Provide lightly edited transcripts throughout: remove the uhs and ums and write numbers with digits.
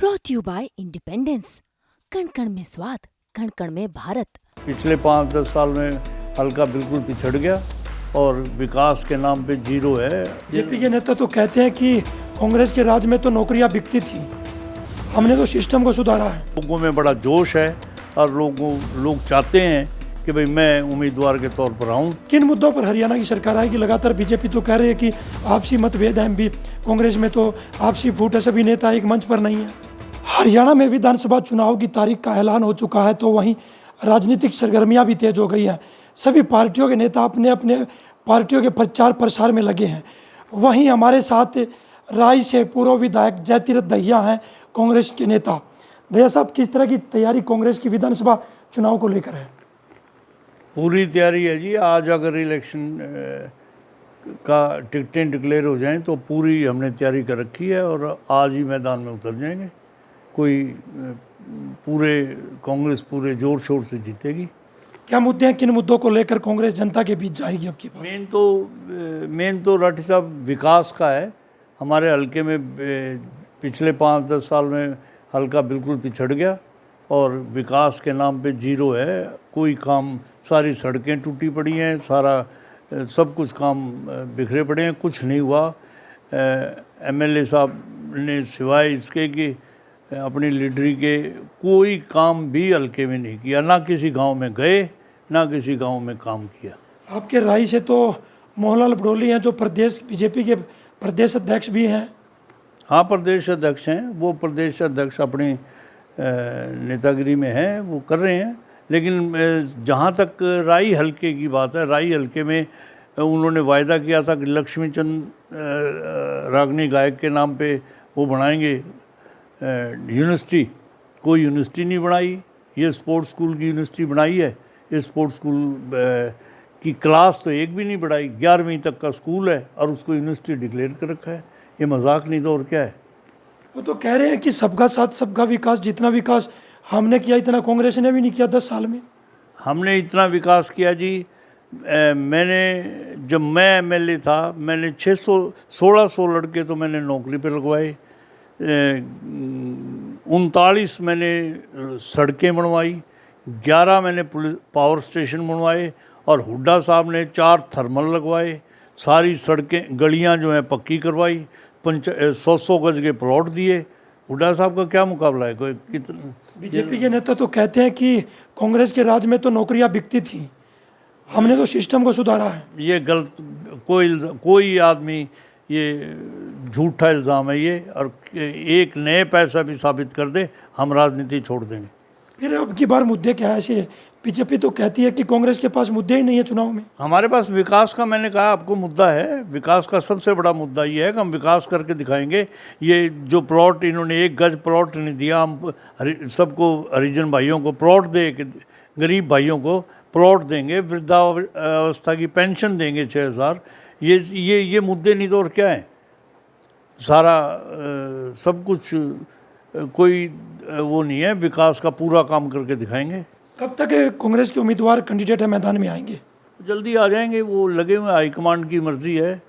Brought you bye independence. कण कण में स्वाद, कण कण में भारत। पिछले 5-10 साल में हल्का बिल्कुल पिछड़ गया और विकास के नाम पे जीरो है। बीजेपी के नेता तो कहते हैं कि कांग्रेस के राज में तो नौकरियां बिकती थी, हमने तो सिस्टम को सुधारा है। लोगों में बड़ा जोश है और लोग चाहते हैं कि भाई मैं उम्मीदवार के तौर पर आऊँ। किन मुद्दों पर हरियाणा की सरकार आएगी? लगातार बीजेपी तो कह रही है कि आपसी मतभेद हैं, भी कांग्रेस में तो आपसी फूट है, सभी नेता एक मंच पर नहीं है। हरियाणा में विधानसभा चुनाव की तारीख का ऐलान हो चुका है, तो वहीं राजनीतिक सरगर्मियां भी तेज हो गई हैं। सभी पार्टियों के नेता अपने अपने पार्टियों के प्रचार प्रसार में लगे हैं। वहीं हमारे साथ राय से पूर्व विधायक जयतीरथ दहिया हैं, कांग्रेस के नेता। दहिया साहब, किस तरह की तैयारी कांग्रेस की विधानसभा चुनाव को लेकर है? पूरी तैयारी है जी। आज अगर इलेक्शन का टिकटें डिक्लेयर हो जाएं तो पूरी हमने तैयारी कर रखी है और आज ही मैदान में उतर जाएंगे। कोई पूरे कांग्रेस पूरे जोर शोर से जीतेगी। क्या मुद्दे हैं, किन मुद्दों को लेकर कांग्रेस जनता के बीच जाएगी अब की बार? मेन तो राठी साहब विकास का है। हमारे हल्के में पिछले 5-10 साल में हल्का बिल्कुल पिछड़ गया और विकास के नाम पे जीरो है। कोई काम, सारी सड़कें टूटी पड़ी हैं, सारा सब कुछ काम बिखरे पड़े हैं, कुछ नहीं हुआ। एमएलए साहब ने सिवाय इसके कि अपनी लीडरी के कोई काम भी हल्के में नहीं किया, ना किसी गांव में गए, ना किसी गांव में काम किया। आपके राय से तो मोहनलाल बड़ोली हैं, जो प्रदेश बीजेपी के प्रदेश अध्यक्ष भी हैं। हाँ, प्रदेश अध्यक्ष हैं। वो प्रदेश अध्यक्ष अपनी नेतागिरी में हैं, वो कर रहे हैं। लेकिन जहाँ तक राई हल्के की बात है, राई हल्के में उन्होंने वायदा किया था कि लक्ष्मीचंद रागनी गायक के नाम पे वो बनाएंगे यूनिवर्सिटी। कोई यूनिवर्सिटी नहीं बनाई। ये स्पोर्ट्स स्कूल की यूनिवर्सिटी बनाई है। ये स्पोर्ट्स स्कूल की क्लास तो एक भी नहीं बढ़ाई। 11वीं तक का स्कूल है और उसको यूनिवर्सिटी डिक्लेयर कर रखा है। ये मजाक नहीं तो और क्या है? वो तो कह रहे हैं कि सबका साथ सबका विकास, जितना विकास हमने किया इतना कांग्रेस ने भी नहीं किया 10 साल में। हमने इतना विकास किया जी। जब मैं एमएलए था, मैंने 1600 लड़के तो मैंने नौकरी पे लगवाए। 39 मैंने सड़कें बनवाई, 11 मैंने पावर स्टेशन बनवाए और हुड्डा साहब ने 4 थर्मल लगवाए। सारी सड़कें, गलियां जो हैं पक्की करवाई। 100 गज के प्लॉट दिए। हुड्डा साहब का क्या मुकाबला है? कोई कितना? बीजेपी के नेता तो कहते हैं कि कांग्रेस के राज में तो नौकरियां बिकती थी, हमने तो सिस्टम को सुधारा है। ये गलत। कोई आदमी, ये झूठा इल्ज़ाम है ये। और एक नए पैसा भी साबित कर दे, हम राजनीति छोड़ देंगे। फिर अब की बार मुद्दे क्या है? ऐसे बीजेपी तो कहती है कि कांग्रेस के पास मुद्दे ही नहीं है चुनाव में। हमारे पास विकास का, मैंने कहा आपको, मुद्दा है। विकास का सबसे बड़ा मुद्दा ये है कि हम विकास करके दिखाएंगे। ये जो प्लॉट इन्होंने, 1 गज प्लॉट नहीं दिया। हम सबको, हरिजन भाइयों को प्लॉट दे के, गरीब भाइयों को प्लॉट देंगे, वृद्धावस्था की पेंशन देंगे 6000। ये मुद्दे नहीं तो और क्या है? सारा सब कुछ, कोई वो नहीं है। विकास का पूरा काम करके दिखाएंगे। कब तक कांग्रेस के उम्मीदवार कैंडिडेट है मैदान में आएंगे? जल्दी आ जाएंगे। वो लगे हुए, हाईकमांड की मर्जी है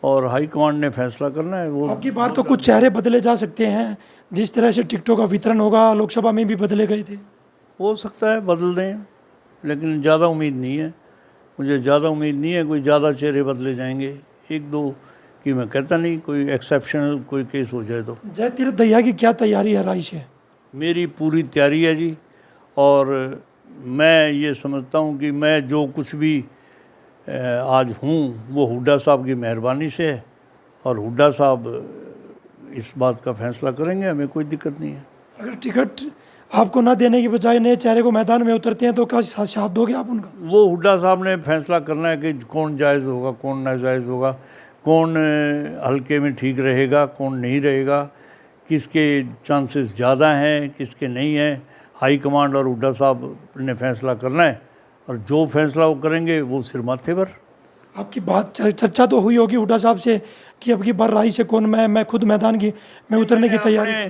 और हाईकमांड ने फैसला करना है। वो आपकी बार तो कुछ चेहरे बदले जा सकते हैं, जिस तरह से टिकटों का वितरण होगा, लोकसभा में भी बदले गए थे। हो सकता है बदल दें, लेकिन ज़्यादा उम्मीद नहीं है। मुझे ज़्यादा उम्मीद नहीं है कोई ज़्यादा चेहरे बदले जाएंगे। 1-2 की मैं कहता नहीं, कोई एक्सेप्शनल कोई केस हो जाए तो। जयतीरथ दहिया की क्या तैयारी है राय से? मेरी पूरी तैयारी है जी। और मैं ये समझता हूँ कि मैं जो कुछ भी आज हूँ वो हुड्डा साहब की मेहरबानी से है और हुड्डा साहब इस बात का फैसला करेंगे। हमें कोई दिक्कत नहीं है। अगर टिकट आपको ना देने की बजाय नए चेहरे को मैदान में उतरते हैं तो क्या साथ दोगे आप उनका? वो हुड्डा साहब ने फैसला करना है कि कौन जायज़ होगा, कौन नाजायज़ होगा, कौन हल्के में ठीक रहेगा, कौन नहीं रहेगा, किसके चांसेस ज़्यादा हैं, किसके नहीं हैं। हाई कमांड और हुड्डा साहब ने फैसला करना है और जो फैसला वो करेंगे वो सिर माथे पर। आपकी बात, चर्चा तो हुई होगी हुड्डा साहब से कि अब की बार राय से कौन, मैं खुद मैदान की में उतरने की तैयारी।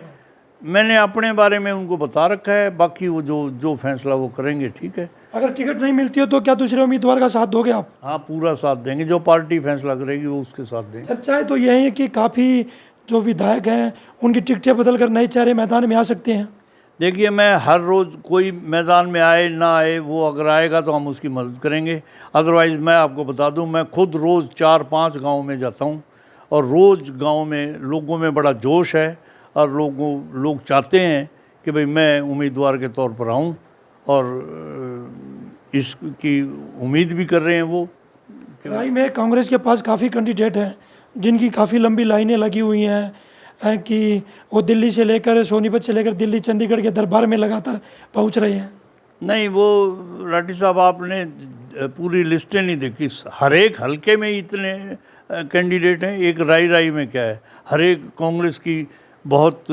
मैंने अपने बारे में उनको बता रखा है। बाकी वो जो फैसला वो करेंगे, ठीक है। अगर टिकट नहीं मिलती हो तो क्या दूसरे उम्मीदवार का साथ दोगे आप? हाँ, पूरा साथ देंगे। जो पार्टी फैसला करेगी वो उसके साथ देंगे। चर्चाएं तो यही है कि काफ़ी जो विधायक हैं उनकी टिकटें बदल कर नए चेहरे मैदान में आ सकते हैं? देखिए, मैं हर रोज़ कोई मैदान में आए ना आए, वो अगर आएगा तो हम उसकी मदद करेंगे। अदरवाइज़ मैं आपको बता दूं, मैं खुद रोज़ 4-5 गांव में जाता हूं और रोज़ गांव में लोगों में बड़ा जोश है और लोग चाहते हैं कि भाई मैं उम्मीदवार के तौर पर आऊं और इसकी उम्मीद भी कर रहे हैं वो। राय में कांग्रेस के पास काफ़ी कैंडिडेट हैं जिनकी काफ़ी लंबी लाइनें लगी हुई हैं कि वो दिल्ली से लेकर सोनीपत से लेकर दिल्ली चंडीगढ़ के दरबार में लगातार पहुंच रहे हैं। नहीं, वो राठी साहब आपने पूरी लिस्टें नहीं देखी। हर एक हलके में इतने कैंडिडेट हैं, एक राई में क्या है, हर एक कांग्रेस की बहुत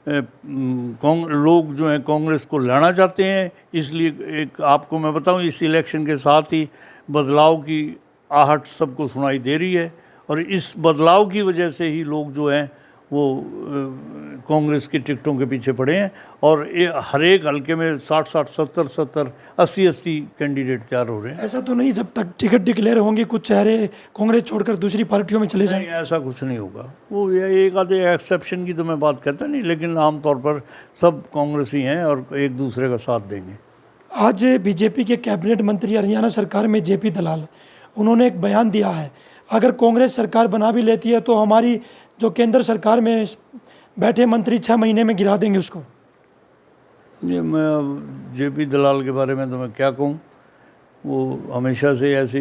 लोग जो हैं कांग्रेस को लाना चाहते हैं। इसलिए एक आपको मैं बताऊं, इस इलेक्शन के साथ ही बदलाव की आहट सबको सुनाई दे रही है और इस बदलाव की वजह से ही लोग जो हैं वो कांग्रेस की टिकटों के पीछे पड़े हैं और हर एक हलके में 60-60, 70-70, 80-80 कैंडिडेट तैयार हो रहे हैं। ऐसा तो नहीं जब तक टिकट डिक्लेयर होंगे कुछ चेहरे कांग्रेस छोड़कर दूसरी पार्टियों में चले नहीं, जाएंगे? ऐसा कुछ नहीं होगा। वो एक आधे एक्सेप्शन की तो मैं बात करता नहीं, लेकिन आमतौर पर सब कांग्रेसी हैं और एक दूसरे का साथ देंगे। आज बीजेपी के कैबिनेट मंत्री हरियाणा सरकार में जेपी दलाल, उन्होंने एक बयान दिया है, अगर कांग्रेस सरकार बना भी लेती है तो हमारी जो केंद्र सरकार में बैठे मंत्री 6 महीने में गिरा देंगे उसको। ये मैं अब जेपी दलाल के बारे में तो मैं क्या कहूँ, वो हमेशा से ऐसी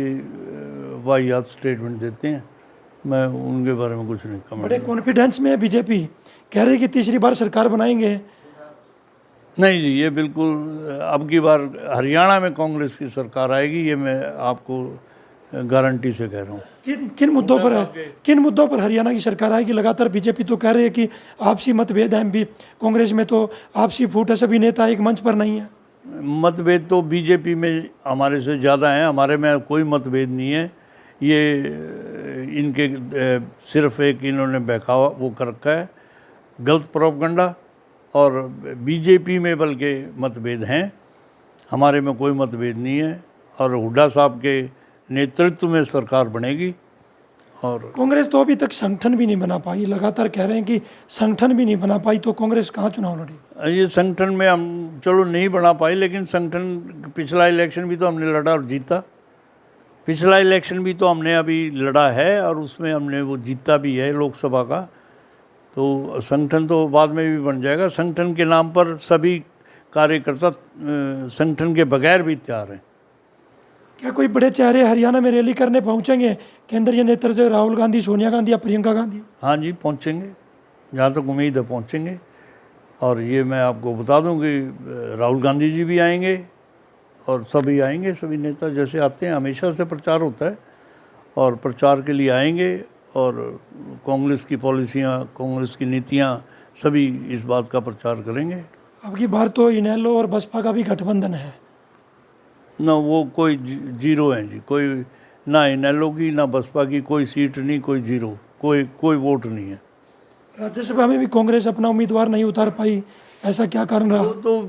वाहियात स्टेटमेंट देते हैं, मैं उनके बारे में कुछ नहीं कमेंट। बड़े कॉन्फिडेंस में है बीजेपी, कह रही कि तीसरी बार सरकार बनाएंगे। नहीं जी, ये बिल्कुल अब की बार हरियाणा में कांग्रेस की सरकार आएगी, ये मैं आपको गारंटी से कह रहा हूँ। किन मुद्दों पर है, किन मुद्दों पर हरियाणा की सरकार आएगी? लगातार बीजेपी तो कह रही है कि आपसी मतभेद हैं, भी कांग्रेस में तो आपसी फूट है, सभी नेता एक मंच पर नहीं है। मतभेद तो बीजेपी में हमारे से ज़्यादा हैं, हमारे में कोई मतभेद नहीं है। ये इनके सिर्फ एक इन्होंने बहकावा वो कर रखा है, गलत प्रोपगंडा, और बीजेपी में बल्कि मतभेद हैं, हमारे में कोई मतभेद नहीं है और हुड्डा साहब के नेतृत्व में सरकार बनेगी। और कांग्रेस तो अभी तक संगठन भी नहीं बना पाई, लगातार कह रहे हैं कि संगठन भी नहीं बना पाई, तो कांग्रेस कहाँ चुनाव लड़ी? ये संगठन में हम चलो नहीं बना पाए, लेकिन संगठन पिछला इलेक्शन भी तो हमने लड़ा और जीता। पिछला इलेक्शन भी तो हमने अभी लड़ा है और उसमें हमने वो जीता भी है लोकसभा का, तो संगठन तो बाद में भी बन जाएगा। संगठन के नाम पर सभी कार्यकर्ता संगठन के बगैर भी तैयार हैं। क्या कोई बड़े चेहरे हरियाणा में रैली करने पहुंचेंगे? केंद्रीय नेतृत्व राहुल गांधी, सोनिया गांधी या प्रियंका गांधी? हाँ जी, पहुँचेंगे, जहाँ तक उम्मीद है पहुँचेंगे। और ये मैं आपको बता दूं कि राहुल गांधी जी भी आएंगे और सभी आएंगे, सभी नेता जैसे आते हैं, हमेशा से प्रचार होता है और प्रचार के लिए आएंगे और कांग्रेस की पॉलिसियाँ, कांग्रेस की नीतियाँ, सभी इस बात का प्रचार करेंगे। अब की बार तो इनेलो और बसपा का भी गठबंधन है ना, वो कोई जीरो हैं जी, कोई ना इनेलो की ना बसपा की कोई सीट नहीं, कोई जीरो, कोई वोट नहीं है। राज्यसभा में भी कांग्रेस अपना उम्मीदवार नहीं उतार पाई, ऐसा क्या कारण रहा? तो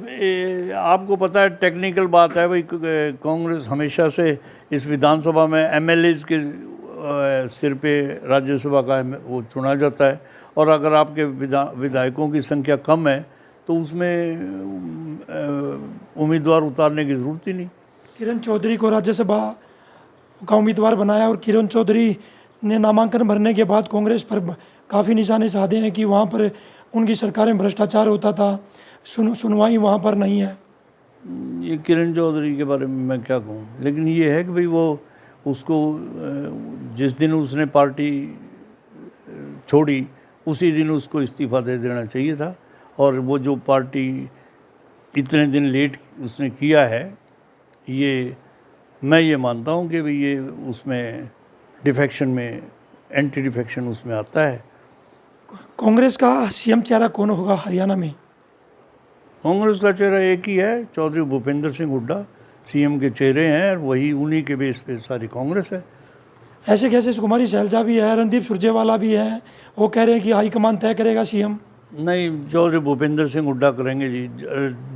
आपको पता है, टेक्निकल बात है भाई, कांग्रेस हमेशा से इस विधानसभा में एमएलएज के सिर पे राज्यसभा का वो चुना जाता है और अगर आपके विधायकों की संख्या कम है तो उसमें उम्मीदवार उतारने की ज़रूरत ही नहीं। किरण चौधरी को राज्यसभा का उम्मीदवार बनाया और किरण चौधरी ने नामांकन भरने के बाद कांग्रेस पर काफ़ी निशाने साधे हैं कि वहाँ पर उनकी सरकार में भ्रष्टाचार होता था, सुनवाई वहाँ पर नहीं है। ये किरण चौधरी के बारे में मैं क्या कहूँ, लेकिन ये है कि भाई वो उसको जिस दिन उसने पार्टी छोड़ी उसी दिन उसको इस्तीफ़ा दे देना चाहिए था और वो जो पार्टी इतने दिन लेट उसने किया है, ये मैं ये मानता हूँ कि भाई ये उसमें डिफेक्शन में, एंटी डिफेक्शन उसमें आता है। कांग्रेस का सीएम चेहरा कौन होगा हरियाणा में? कांग्रेस का चेहरा एक ही है, चौधरी भूपेंद्र सिंह हुड्डा सीएम के चेहरे हैं और वही उन्हीं के बेस पे सारी कांग्रेस है। ऐसे कैसे कुमारी शैलजा भी है, रणदीप सुरजेवाला भी है, वो कह रहे हैं कि हाईकमान तय करेगा सीएम। नहीं, चौधरी भूपेंद्र सिंह हुड्डा करेंगे जी।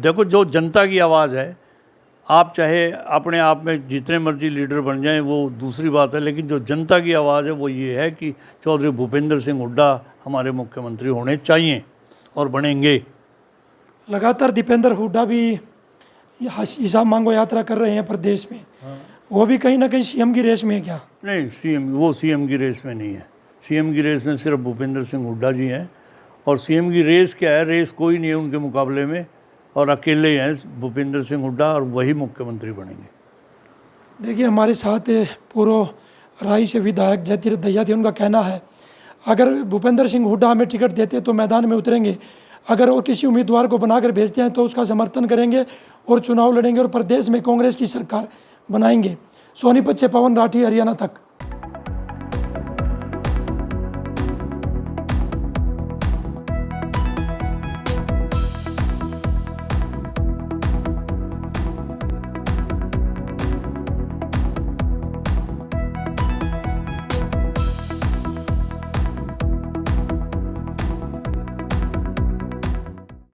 देखो, जो जनता की आवाज़ है, आप चाहे अपने आप में जितने मर्जी लीडर बन जाएं वो दूसरी बात है, लेकिन जो जनता की आवाज़ है वो ये है कि चौधरी भूपेंद्र सिंह हुड्डा हमारे मुख्यमंत्री होने चाहिए और बनेंगे। लगातार दीपेंद्र हुड्डा भी हिसाब मांगो यात्रा कर रहे हैं प्रदेश में, वो भी कहीं ना कहीं सीएम की रेस में है क्या? नहीं, सीएम की रेस में नहीं है। सीएम की रेस में सिर्फ भूपेंद्र सिंह हुड्डा जी हैं, और सीएम की रेस क्या है, रेस कोई नहीं है उनके मुकाबले में, और अकेले हैं भूपेंद्र सिंह हुड्डा, और वही मुख्यमंत्री बनेंगे। देखिए, हमारे साथ पूर्व राई से विधायक जयतीर्थ दहिया थे। उनका कहना है अगर भूपेंद्र सिंह हुड्डा हमें टिकट देते तो मैदान में उतरेंगे, अगर और किसी उम्मीदवार को बनाकर भेजते हैं तो उसका समर्थन करेंगे और चुनाव लड़ेंगे और प्रदेश में कांग्रेस की सरकार बनाएंगे। सोनीपत से पवन राठी, हरियाणा तक।